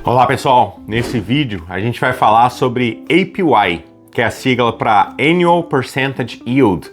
Olá pessoal, nesse vídeo a gente vai falar sobre APY, que é a sigla para Annual Percentage Yield,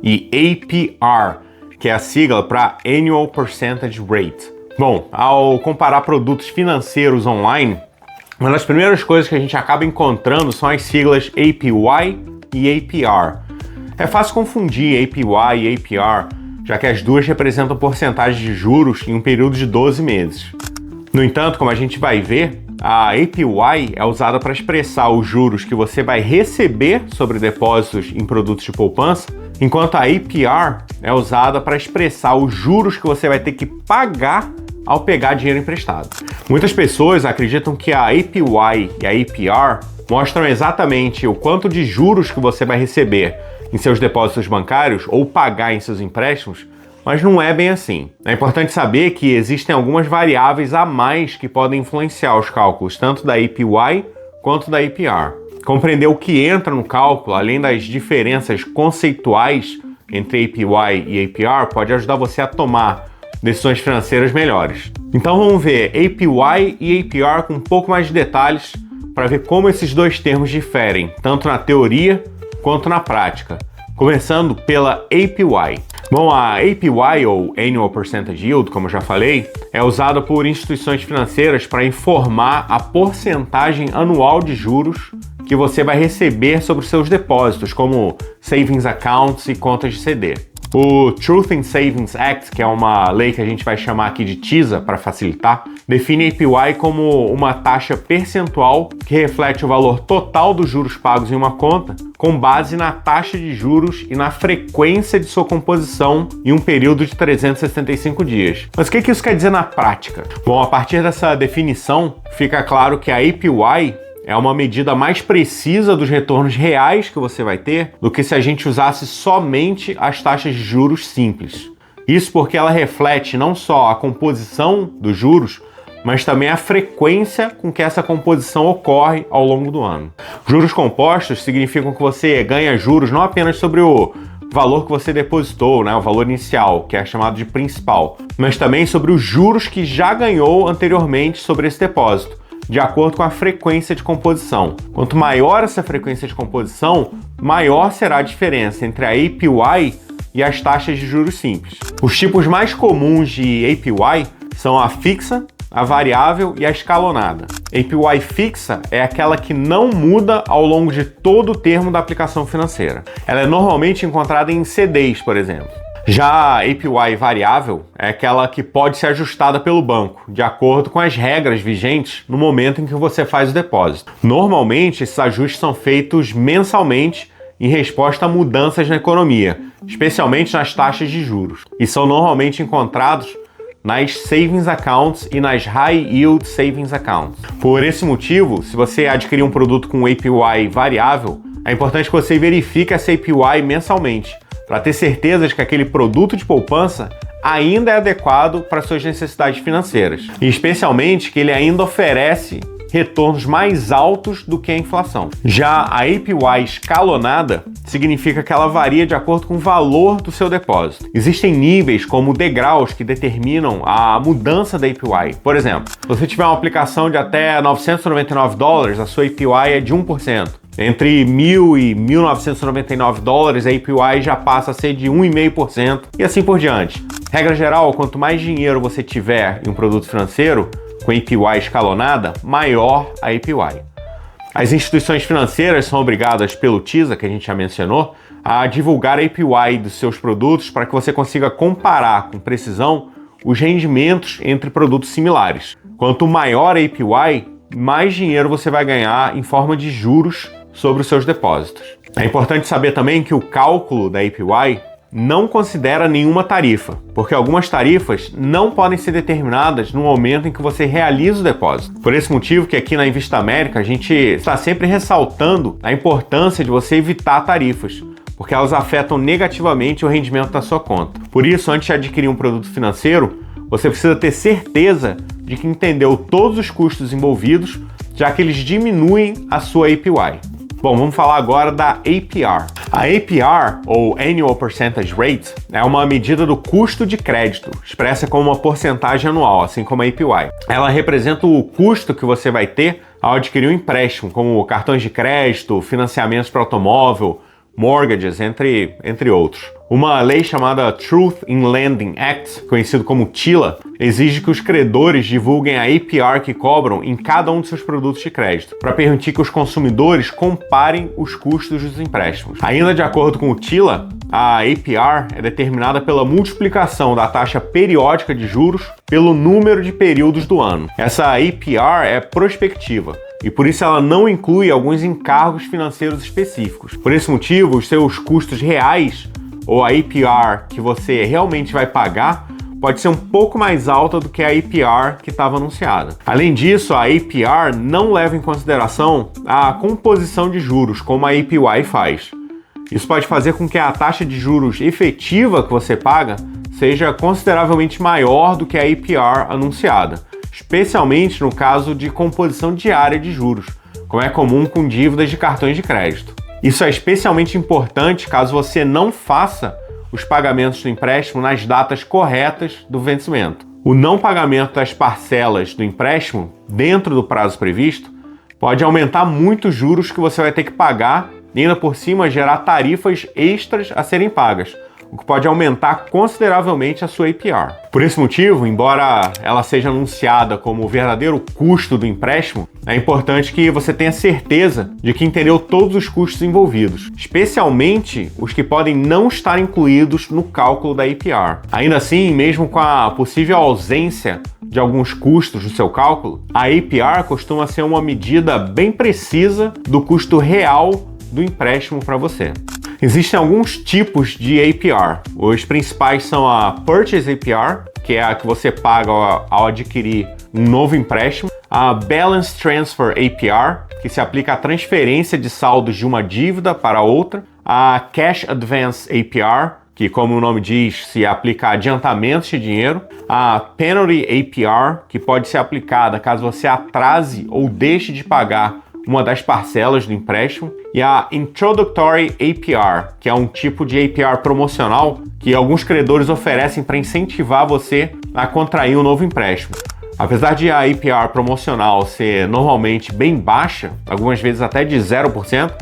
e APR, que é a sigla para Annual Percentage Rate. Bom, ao comparar produtos financeiros online, uma das primeiras coisas que a gente acaba encontrando são as siglas APY e APR. É fácil confundir APY e APR, já que as duas representam porcentagem de juros em um período de 12 meses. No entanto, como a gente vai ver, a APY é usada para expressar os juros que você vai receber sobre depósitos em produtos de poupança, enquanto a APR é usada para expressar os juros que você vai ter que pagar ao pegar dinheiro emprestado. Muitas pessoas acreditam que a APY e a APR mostram exatamente o quanto de juros que você vai receber em seus depósitos bancários ou pagar em seus empréstimos, mas não é bem assim. É importante saber que existem algumas variáveis a mais que podem influenciar os cálculos tanto da APY quanto da APR. Compreender o que entra no cálculo, além das diferenças conceituais entre APY e APR, pode ajudar você a tomar decisões financeiras melhores. Então vamos ver APY e APR com um pouco mais de detalhes para ver como esses dois termos diferem, tanto na teoria quanto na prática. Começando pela APY. Bom, a APY, ou Annual Percentage Yield, como eu já falei, é usada por instituições financeiras para informar a porcentagem anual de juros que você vai receber sobre os seus depósitos, como savings accounts e contas de CD. O Truth in Savings Act, que é uma lei que a gente vai chamar aqui de TISA para facilitar, define APY como uma taxa percentual que reflete o valor total dos juros pagos em uma conta com base na taxa de juros e na frequência de sua composição em um período de 365 dias. Mas o que isso quer dizer na prática? Bom, a partir dessa definição, fica claro que a APY é uma medida mais precisa dos retornos reais que você vai ter do que se a gente usasse somente as taxas de juros simples. Isso porque ela reflete não só a composição dos juros, mas também a frequência com que essa composição ocorre ao longo do ano. Juros compostos significam que você ganha juros não apenas sobre o valor que você depositou, o valor inicial, que é chamado de principal, mas também sobre os juros que já ganhou anteriormente sobre esse depósito, de acordo com a frequência de composição. Quanto maior essa frequência de composição, maior será a diferença entre a APY e as taxas de juros simples. Os tipos mais comuns de APY são a fixa, a variável e a escalonada. APY fixa é aquela que não muda ao longo de todo o termo da aplicação financeira. Ela é normalmente encontrada em CDs, por exemplo. Já a APY variável é aquela que pode ser ajustada pelo banco, de acordo com as regras vigentes no momento em que você faz o depósito. Normalmente, esses ajustes são feitos mensalmente em resposta a mudanças na economia, especialmente nas taxas de juros, e são normalmente encontrados nas Savings Accounts e nas High Yield Savings Accounts. Por esse motivo, se você adquirir um produto com APY variável, é importante que você verifique essa APY mensalmente, para ter certeza de que aquele produto de poupança ainda é adequado para suas necessidades financeiras, e especialmente que ele ainda oferece retornos mais altos do que a inflação. Já a APY escalonada significa que ela varia de acordo com o valor do seu depósito. Existem níveis como degraus que determinam a mudança da APY. Por exemplo, se você tiver uma aplicação de até $999, a sua APY é de 1%. Entre $1.000 e $1.999, a APY já passa a ser de 1,5% e assim por diante. Regra geral, quanto mais dinheiro você tiver em um produto financeiro com APY escalonada, maior a APY. As instituições financeiras são obrigadas pelo TISA, que a gente já mencionou, a divulgar a APY dos seus produtos para que você consiga comparar com precisão os rendimentos entre produtos similares. Quanto maior a APY, mais dinheiro você vai ganhar em forma de juros sobre os seus depósitos. É importante saber também que o cálculo da APY não considera nenhuma tarifa, porque algumas tarifas não podem ser determinadas no momento em que você realiza o depósito. Por esse motivo que aqui na Invista América a gente está sempre ressaltando a importância de você evitar tarifas, porque elas afetam negativamente o rendimento da sua conta. Por isso, antes de adquirir um produto financeiro, você precisa ter certeza de que entendeu todos os custos envolvidos, já que eles diminuem a sua APY. Bom, vamos falar agora da APR. A APR, ou Annual Percentage Rate, é uma medida do custo de crédito, expressa como uma porcentagem anual, assim como a APY. Ela representa o custo que você vai ter ao adquirir um empréstimo, como cartões de crédito, financiamentos para automóvel, mortgages, entre outros. Uma lei chamada Truth in Lending Act, conhecido como TILA, exige que os credores divulguem a APR que cobram em cada um de seus produtos de crédito, para permitir que os consumidores comparem os custos dos empréstimos. Ainda de acordo com o TILA, a APR é determinada pela multiplicação da taxa periódica de juros pelo número de períodos do ano. Essa APR é prospectiva, e por isso ela não inclui alguns encargos financeiros específicos. Por esse motivo, os seus custos reais, ou a APR que você realmente vai pagar, pode ser um pouco mais alta do que a APR que estava anunciada. Além disso, a APR não leva em consideração a composição de juros, como a APY faz. Isso pode fazer com que a taxa de juros efetiva que você paga seja consideravelmente maior do que a APR anunciada, especialmente no caso de composição diária de juros, como é comum com dívidas de cartões de crédito. Isso é especialmente importante caso você não faça os pagamentos do empréstimo nas datas corretas do vencimento. O não pagamento das parcelas do empréstimo dentro do prazo previsto pode aumentar muito os juros que você vai ter que pagar e ainda por cima gerar tarifas extras a serem pagas, o que pode aumentar consideravelmente a sua APR. Por esse motivo, embora ela seja anunciada como o verdadeiro custo do empréstimo, é importante que você tenha certeza de que entendeu todos os custos envolvidos, especialmente os que podem não estar incluídos no cálculo da APR. Ainda assim, mesmo com a possível ausência de alguns custos no seu cálculo, a APR costuma ser uma medida bem precisa do custo real do empréstimo para você. Existem alguns tipos de APR. Os principais são a Purchase APR, que é a que você paga ao adquirir um novo empréstimo, a Balance Transfer APR, que se aplica à transferência de saldos de uma dívida para outra, a Cash Advance APR, que, como o nome diz, se aplica a adiantamentos de dinheiro, a Penalty APR, que pode ser aplicada caso você atrase ou deixe de pagar uma das parcelas do empréstimo, e a Introductory APR, que é um tipo de APR promocional que alguns credores oferecem para incentivar você a contrair um novo empréstimo. Apesar de a APR promocional ser normalmente bem baixa, algumas vezes até de 0%,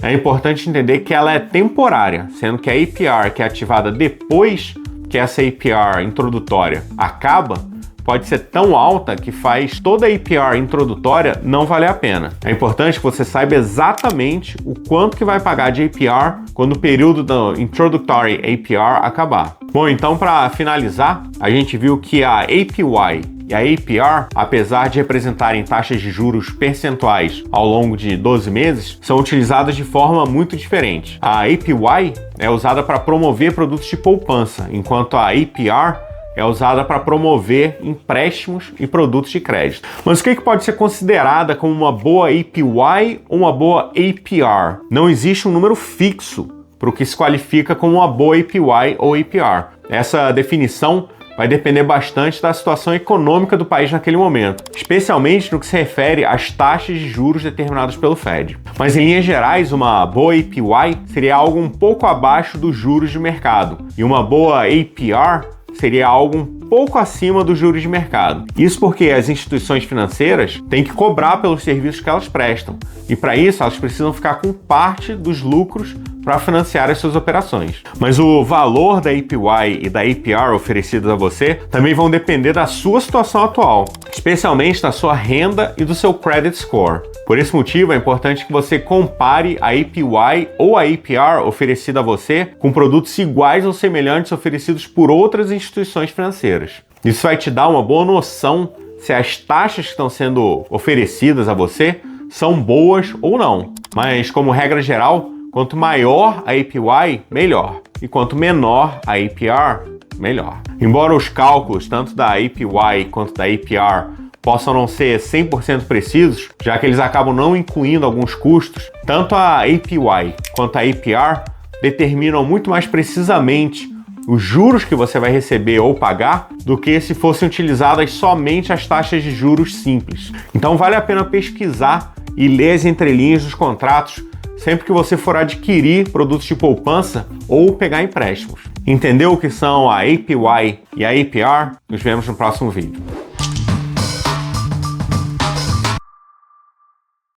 é importante entender que ela é temporária, sendo que a APR que é ativada depois que essa APR introdutória acaba, pode ser tão alta que faz toda a APR introdutória não valer a pena. É importante que você saiba exatamente o quanto que vai pagar de APR quando o período da Introductory APR acabar. Bom, então para finalizar, a gente viu que a APY e a APR, apesar de representarem taxas de juros percentuais ao longo de 12 meses, são utilizadas de forma muito diferente. A APY é usada para promover produtos de poupança, enquanto a APR é usada para promover empréstimos e produtos de crédito. Mas o que pode ser considerada como uma boa APY ou uma boa APR? Não existe um número fixo para o que se qualifica como uma boa APY ou APR. Essa definição vai depender bastante da situação econômica do país naquele momento, especialmente no que se refere às taxas de juros determinadas pelo Fed. Mas em linhas gerais, uma boa APY seria algo um pouco abaixo dos juros de mercado, e uma boa APR seria algo um pouco acima dos juros de mercado. Isso porque as instituições financeiras têm que cobrar pelos serviços que elas prestam, e para isso elas precisam ficar com parte dos lucros para financiar as suas operações. Mas o valor da APY e da APR oferecidas a você também vão depender da sua situação atual, especialmente da sua renda e do seu credit score. Por esse motivo, é importante que você compare a APY ou a APR oferecida a você com produtos iguais ou semelhantes oferecidos por outras instituições financeiras. Isso vai te dar uma boa noção se as taxas que estão sendo oferecidas a você são boas ou não. Mas, como regra geral, quanto maior a APY, melhor. E quanto menor a APR, melhor. Embora os cálculos, tanto da APY quanto da APR, possam não ser 100% precisos, já que eles acabam não incluindo alguns custos, tanto a APY quanto a APR determinam muito mais precisamente os juros que você vai receber ou pagar do que se fossem utilizadas somente as taxas de juros simples. Então vale a pena pesquisar e ler as entrelinhas dos contratos sempre que você for adquirir produtos de poupança ou pegar empréstimos. Entendeu o que são a APY e a APR? Nos vemos no próximo vídeo.